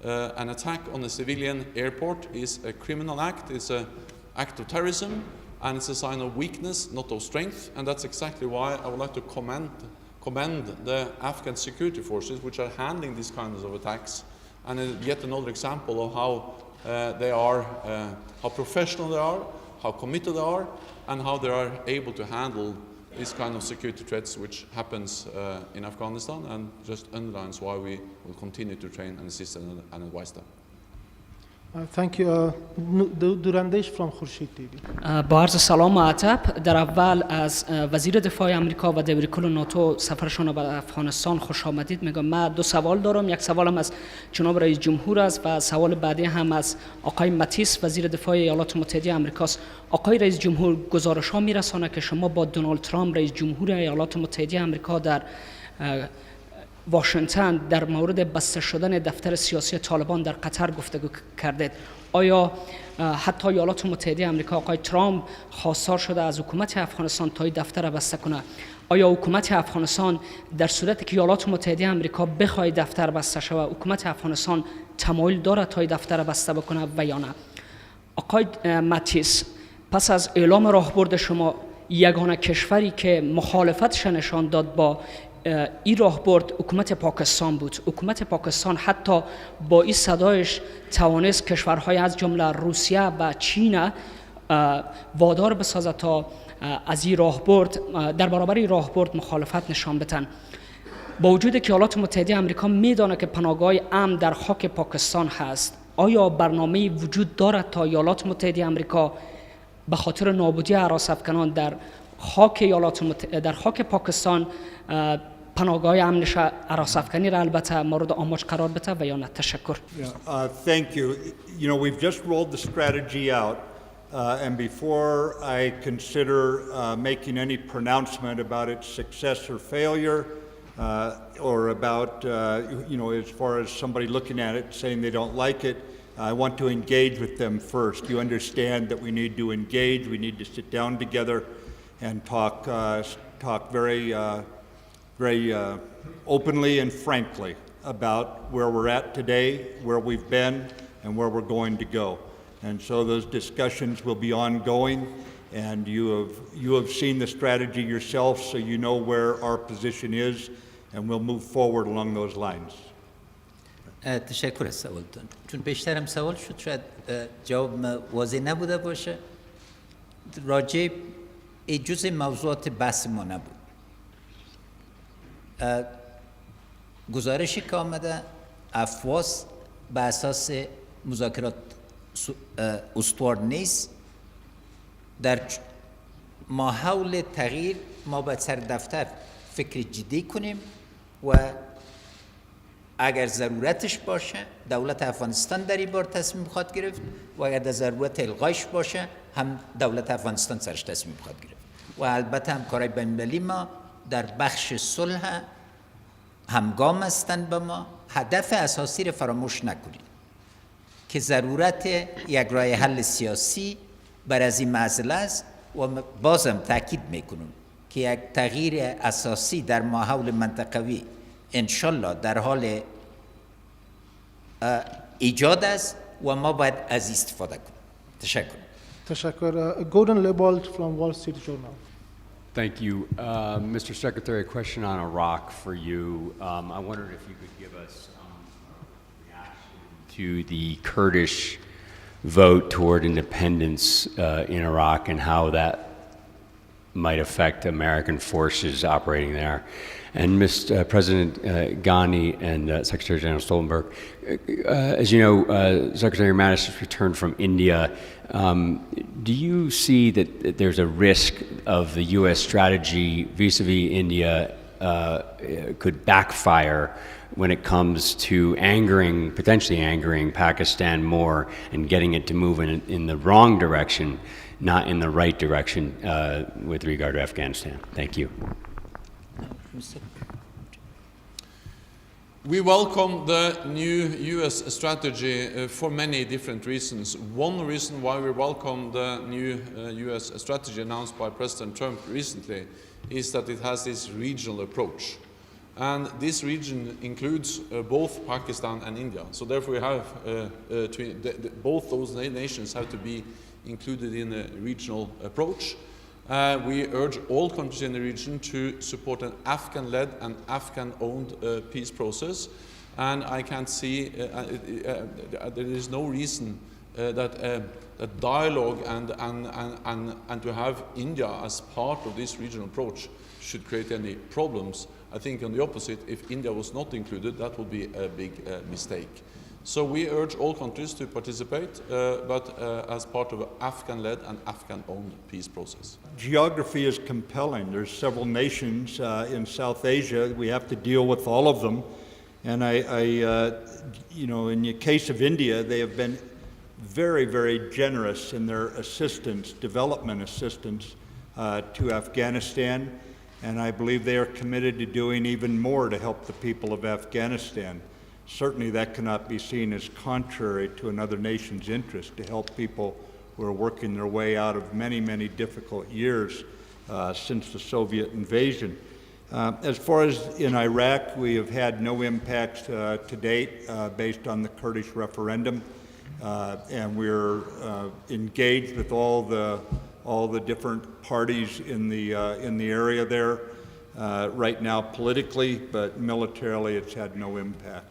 An attack on a civilian airport is a criminal act, it's an act of terrorism, and it's a sign of weakness, not of strength, and that's exactly why I would like to commend the Afghan security forces which are handling these kinds of attacks, and yet another example of how they are, how professional they are, how committed they are, and how they are able to handle these kind of security threats which happens in Afghanistan, and just underlines why we will continue to train and assist and advise them. Thank you. Durandesh from Khurshid TV. با عرض سلام و ادب، در اول از وزیر دفاع امریکا و دبیرکل ناتو سفرشان به افغانستان خوش آمدید میگم. من دو سوال دارم، یک سوالم از جناب رئیس جمهور است و سوال بعدی هم از آقای متیس وزیر دفاع ایالات متحده امریکاست. آقای رئیس جمهور گزارش ها میرسانه که شما با دونالد ترامپ رئیس جمهور ایالات متحده امریکا در واشنگتن در مورد بسته شدن دفتر سیاسی طالبان در قطر گفتگو کردید. آیا حتی ایالات متحده آمریکا آقای ترامپ خواستار شده از حکومت افغانستان تا این دفتر را بسته کنه؟ آیا حکومت افغانستان در صورتی که ایالات متحده آمریکا بخواد دفتر بسته شود، حکومت افغانستان تمایل دارد تا این دفتر را بسته بکنه و یا نه؟ آقای متیس، پس از اعلام راهبرد شما، یگانه کشوری که مخالفتش نشان داد با این راهبرد حکومت پاکستان بود. حکومت پاکستان حتی با این صدایش توانست کشورهای از جمله روسیه و چین وادار بسازد تا از این راهبرد در برابر این راهبرد مخالفت نشان بدن. با وجود که ایالات متحده آمریکا میداند که پناهگاه امن در خاک پاکستان هست، آیا برنامه وجود دارد تا ایالات متحده آمریکا به خاطر نابودی هراس‌افکنان در خاک پاکستان پناهگاه امنش هراس‌افکنی را البته مورد آموزش قرار بده و یا نه؟ تشکر. Thank you. You know, we've just rolled the strategy out, and before I consider making any pronouncement about its success or failure, or about, you know, as far as somebody looking at it saying they don't like it, I want to engage with them first. You understand that we need to engage, we need to sit down together and talk very openly and frankly about where we're at today, where we've been, and where we're going to go. And so those discussions will be ongoing, and you have seen the strategy yourself, so you know where our position is, and we'll move forward along those lines. تشکر از سوالتون. چون بیشترم سوال شد شاید جواب واضح نبوده باشه. راجع جزء موضوعات بحث ما نبود. گزارشی که آمده افواس به اساس مذاکرات استوار نیست. در ماحول تغییر ما باید سر دفتر فکر جدی کنیم و اگر ضرورتش باشه دولت افغانستان در این بار تصمیم خواهد گرفت و اگر در ضرورت الغایش باشه هم دولت افغانستان سرش تصمیم خواهد گرفت و البته همکارای بین‌المللی ما در بخش صلح همگام هستند با ما. هدف اساسی را فراموش نکنید که ضرورت یک راه حل سیاسی بر از این معضله است و بازم تاکید میکنم که یک تغییر اساسی در ماحول منطقوی انشالله در حال ایجاد است و ما باید از استفاده کنیم. تشکر. Tashakar. Gordon Lebald from Wall Street Journal. Thank you. Mr. Secretary, a question on Iraq for you. I wondered if you could give us a reaction to the Kurdish vote toward independence in Iraq and how that might affect American forces operating there. And Mr. President Ghani and Secretary General Stoltenberg, as you know, Secretary Mattis has returned from India. Do you see that there's a risk of the U.S. strategy vis-a-vis India could backfire when it comes to potentially angering Pakistan more and getting it to move in the wrong direction, not in the right direction with regard to Afghanistan? Thank you. We welcome the new U.S. strategy for many different reasons. One reason why we welcome the new U.S. strategy announced by President Trump recently is that it has this regional approach. And this region includes both Pakistan and India. So therefore we have both those nations have to be included in a regional approach. We urge all countries in the region to support an Afghan-led and Afghan-owned peace process. And I can't see, there is no reason that dialogue and to have India as part of this regional approach should create any problems. I think on the opposite, if India was not included, that would be a big mistake. So we urge all countries to participate, but as part of an Afghan-led and Afghan-owned peace process. Geography is compelling. There's several nations in South Asia. We have to deal with all of them. And you know, in the case of India, they have been very, very generous in their assistance, development assistance to Afghanistan. And I believe they are committed to doing even more to help the people of Afghanistan. Certainly that cannot be seen as contrary to another nation's interest to help people who are working their way out of many, many difficult years since the Soviet invasion. As far as in Iraq, we have had no impacts to date based on the Kurdish referendum, and we're engaged with all the different parties in the area there right now politically, but militarily it's had no impact.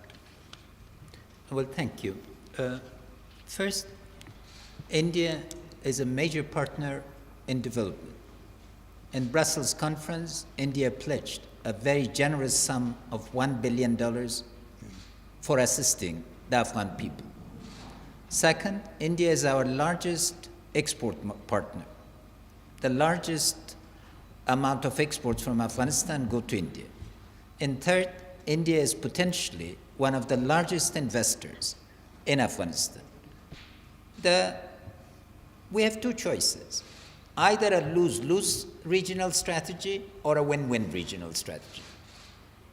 Well, thank you. First, India is a major partner in development. In Brussels conference, India pledged a very generous sum of $1 billion for assisting the Afghan people. Second, India is our largest export partner. The largest amount of exports from Afghanistan go to India. And third, India is potentially one of the largest investors in Afghanistan. We have two choices, either a lose-lose regional strategy or a win-win regional strategy.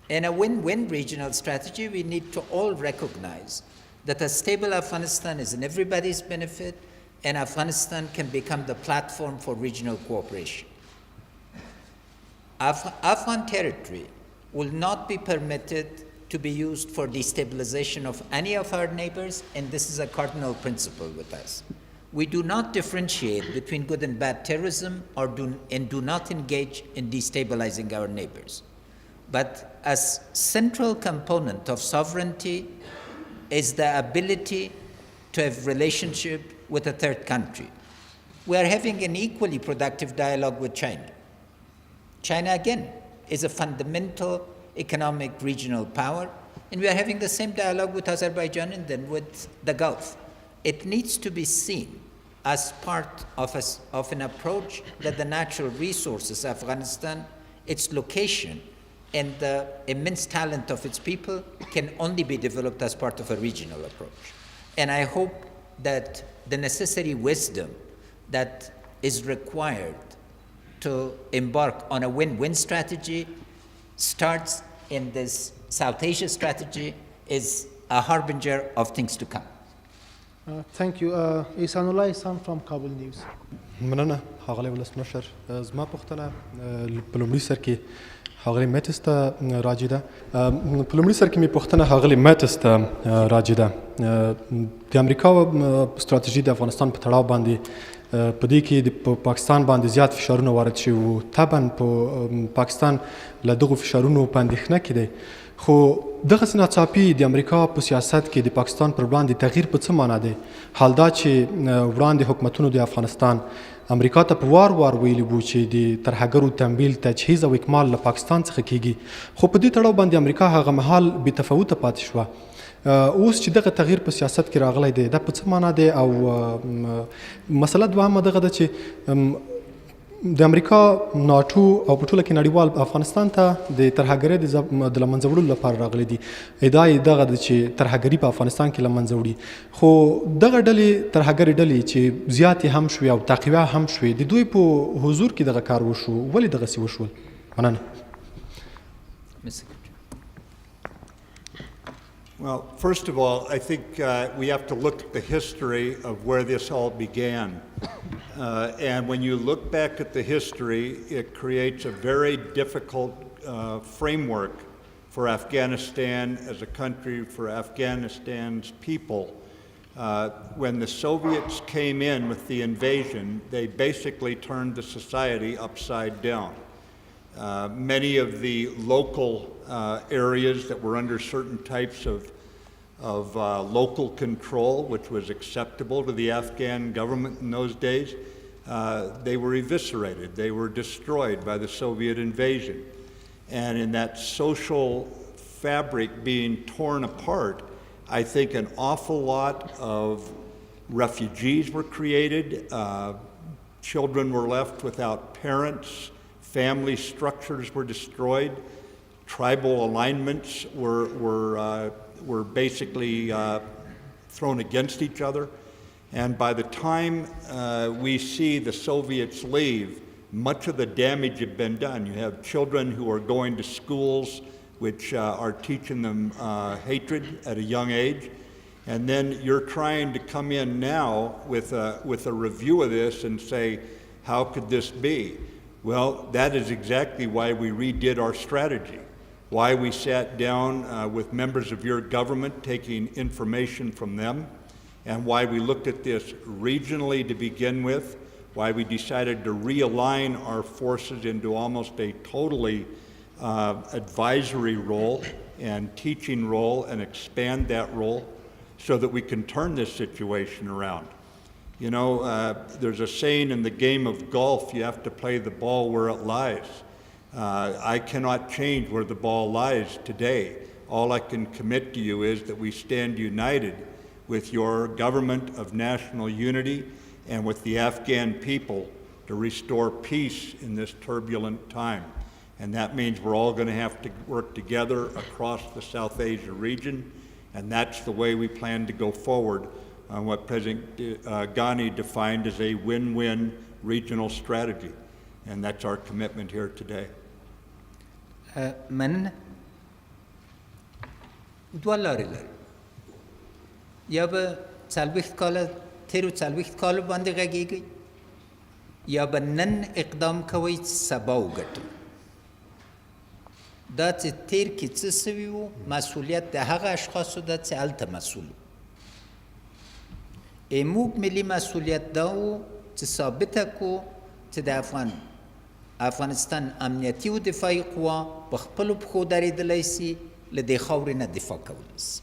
In a win-win regional strategy, we need to all recognize that a stable Afghanistan is in everybody's benefit, and Afghanistan can become the platform for regional cooperation. Afghan territory will not be permitted to be used for destabilization of any of our neighbors, and this is a cardinal principle with us. We do not differentiate between good and bad terrorism and do not engage in destabilizing our neighbors. But a central component of sovereignty is the ability to have relationship with a third country. We are having an equally productive dialogue with China. China, again, is a fundamental economic regional power, and we are having the same dialogue with Azerbaijan and then with the Gulf. It needs to be seen as part of an approach that the natural resources of Afghanistan, its location, and the immense talent of its people can only be developed as part of a regional approach. And I hope that the necessary wisdom that is required to embark on a win-win strategy starts in this South Asia strategy is a harbinger of things to come. Thank you. Ihsanullah Ihsan from Kabul News. مننه ښاغلی ولسمشر زما پوښتنه په لومړي سر کې ښاغلی میټس ته راجع ده په لومړي سر کې مې پوښتنه ښاغلی میټس ته راجع ده د امریکا ستراتیژي د افغانستان په تړاو باندې په دې کې د پاکستان باندې زیات فشارونه وارد شوي وو طبعا په پاکستان له دغو فشارونو په اندېښنه کې دی خو دغسې ناڅاپي د امریکا په سیاست کې د پاکستان پر وړاندې تغییر په څه معنا دی؟ حال دا چې وړاندې حکومتونو د افغانستان امریکا ته په وار ویلي وو چې د ترهګرو تمویل، تجهیز او اکمال له پاکستان څخه کیږي، خو په دې تړاو باندې امریکا هغه مهال بې تفاوته پاتې شوه. اوس چې دغه تغییر په سیاست کې راغلی دی، دا په څه معنا دی؟ او مسله دوهمه دغه ده چې د امریکا ناتو او په ټوله کې نړیوال افغانستان ته د ترهګرۍ د له منځه وړلو لپاره راغلي دي. ادعا یې دغه ده چې ترهګري په افغانستان کې له منځه وړي. خو دغه ډلې ترهګرې ډلې چې زیاتې هم شوې او تقویه هم شوې، د دوی په حضور کې دغه کار وشو، ولې دغسې وشول؟ مننه. Well, first of all, I think we have to look at the history of where this all began. And when you look back at the history, it creates a very difficult framework for Afghanistan as a country, for Afghanistan's people. When the Soviets came in with the invasion, they basically turned the society upside down. Many of the local areas that were under certain types of local control, which was acceptable to the Afghan government in those days, they were eviscerated. They were destroyed by the Soviet invasion. And in that social fabric being torn apart, I think an awful lot of refugees were created. Children were left without parents. Family structures were destroyed. Tribal alignments were basically thrown against each other. And by the time we see the Soviets leave, much of the damage had been done. You have children who are going to schools which are teaching them hatred at a young age. And then you're trying to come in now with a review of this and say, how could this be? Well, that is exactly why we redid our strategy, why we sat down with members of your government taking information from them, and why we looked at this regionally to begin with, why we decided to realign our forces into almost a totally advisory role and teaching role and expand that role so that we can turn this situation around. You know, there's a saying in the game of golf, you have to play the ball where it lies. I cannot change where the ball lies today. All I can commit to you is that we stand united with your government of national unity and with the Afghan people to restore peace in this turbulent time. And that means we're all going to have to work together across the South Asia region, and that's the way we plan to go forward on what President Ghani defined as a win-win regional strategy. And that's our commitment here today. من دوه لارې لري. یا به څلوېښت کاله تېرو څلوېښت کالو باندې غږېږئ، یا به نن اقدام کوئ چې سبا وګټئ. دا چې تېر کې څه سوي وو، مسؤلیت د هغه اشخاصو ده چې هلته مسؤل وو. موږ ملي مسؤلیت دا وو چې ثابته کړو چې د افغانستان امنیتي و دفاعي قوا په خپلو پښو درېدلی سي، له دې خاورې نه دفاع کولی سي.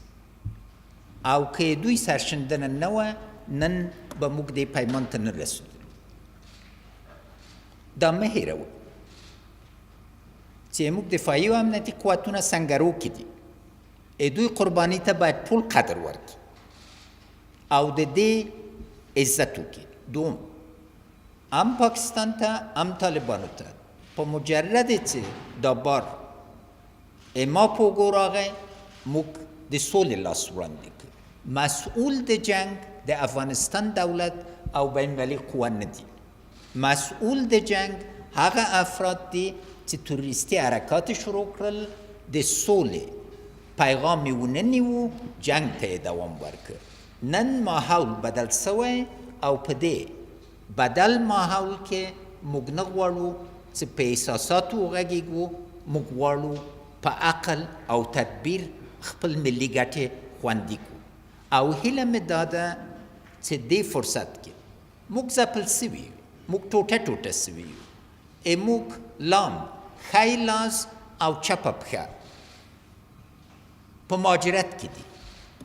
او که دوی سرشندنه نه وه، نن به موږ دې پیمان ته نه رسېدلو. دا مه هېروئ چې موږ دفاعي او امنیتي قوتونه سنګرو کې دي. دوی قرباني ته باید ټول قدر ورکړي او د دې عزت وکړي. دوم، هم پاکستان ته هم طالبانو ته په مجرد چې دا بار ما په اوږو راغی، موږ د سولې لاس وړاندې کړ. مسئول د جنگ د افغانستان دولت او بین المللي قوه نه دي. مسئول د جنگ هغه افراد دي چې توریستي حرکات شروع کړل، د سولې پیغام یې ونه نیو، جنگ ته یې دوام ورکړ. نن ماحول بدل سوی او په دې بدل ماحول کې موږ نه غواړو چې په احساساتو وغږېږو، موږ غواړو په عقل او تدبیر خپل ملي ګټې خوندي کړو. او هیله مې دا ده چې دې فرصت کې موږ ځپل سوي یو، موږ ټوټه ټوټه سوي یو. موږ لام، ښی لاس او چپه پښه په مهاجرت کې دي.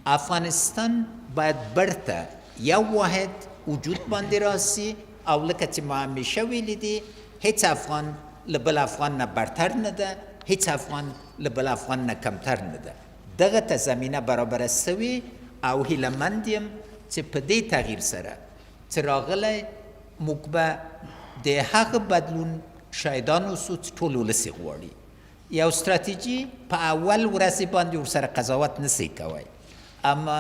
افغانستان باید برته یو واحد وجود باندې راسي او لکه چې ما همیشه ویلي دي هیڅ افغان له بل افغان نه برتر نه ده، هیڅ افغان له بل افغان نه کمتر نه ده. دغه ته زمینه برابره سوې او هیلهمند یم چې په دې تغییر سره چې راغلی موږ به د هغه بدلون شاهدان اوسو چې ټول ولس یې غواړي. یو استراتیجي په اول ورځ باندې ورسره قضاوت نسئ کوی، اما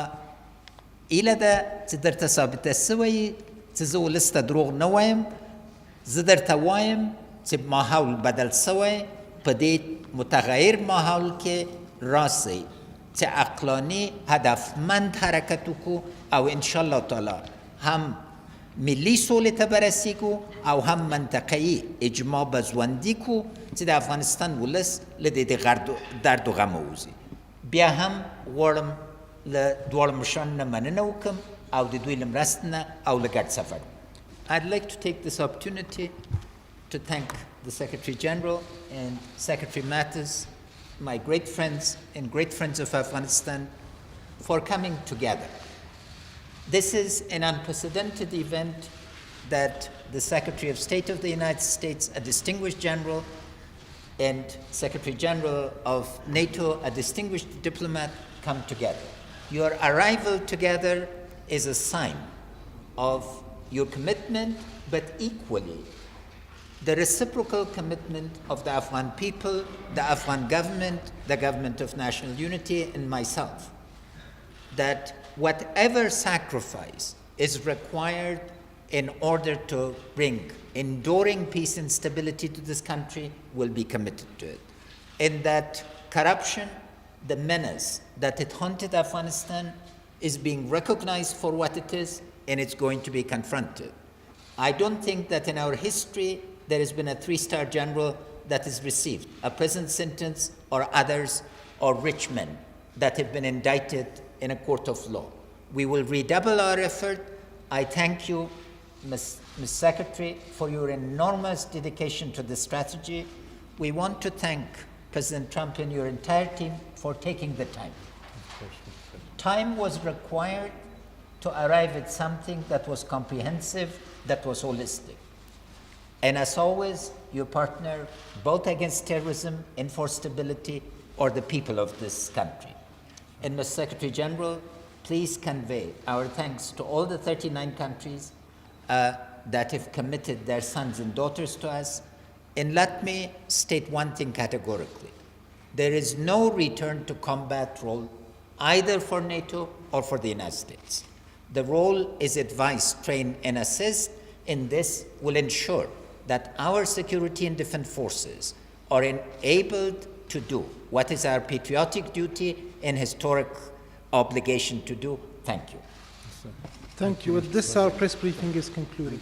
ایله ده چې درته ثابته سوی چې زه ولس ته دروغ نه وایم. زه درته وایم چې ماحول بدل سوی، په دې متغیر ماحول کې راسئ چې عقلاني هدفمند حرکت وکړو او انشاءالله تعالی هم ملی سولې ته برسیږو او هم منطقه‌ایي اجماع به ژوندي کړو چې د افغانستان ولس له دې درد و غم ووځي. بیا هم غواړم له دواړو مشرانو نه مننه وکړم او د دوی له مرستې نه او له ګډ سفر. I'd like to take this opportunity to thank the Secretary General and Secretary Mattis, my great friends and great friends of Afghanistan, for coming together. This is an unprecedented event that the Secretary of State of the United States, a distinguished general, and Secretary General of NATO, a distinguished diplomat, come together. Your arrival together is a sign of your commitment, but equally the reciprocal commitment of the Afghan people, the Afghan government, the government of national unity, and myself, that whatever sacrifice is required in order to bring enduring peace and stability to this country will be committed to it. And that corruption, the menace that it haunted Afghanistan, is being recognized for what it is, and it's going to be confronted. I don't think that in our history there has been a 3-star general that is received a prison sentence or others or rich men that have been indicted in a court of law. We will redouble our effort. I thank you, Ms. Secretary, for your enormous dedication to this strategy. We want to thank President Trump and your entire team for taking the time. Time was required to arrive at something that was comprehensive, that was holistic. And as always, your partner, both against terrorism and for stability, are the people of this country. And Mr. Secretary General, please convey our thanks to all the 39 countries that have committed their sons and daughters to us. And let me state one thing categorically. There is no return to combat role either for NATO or for the United States. The role is advise, train, and assist, and this will ensure that our security and defense forces are enabled to do what is our patriotic duty and historic obligation to do. Thank you. Thank you. With this, our press briefing is concluded.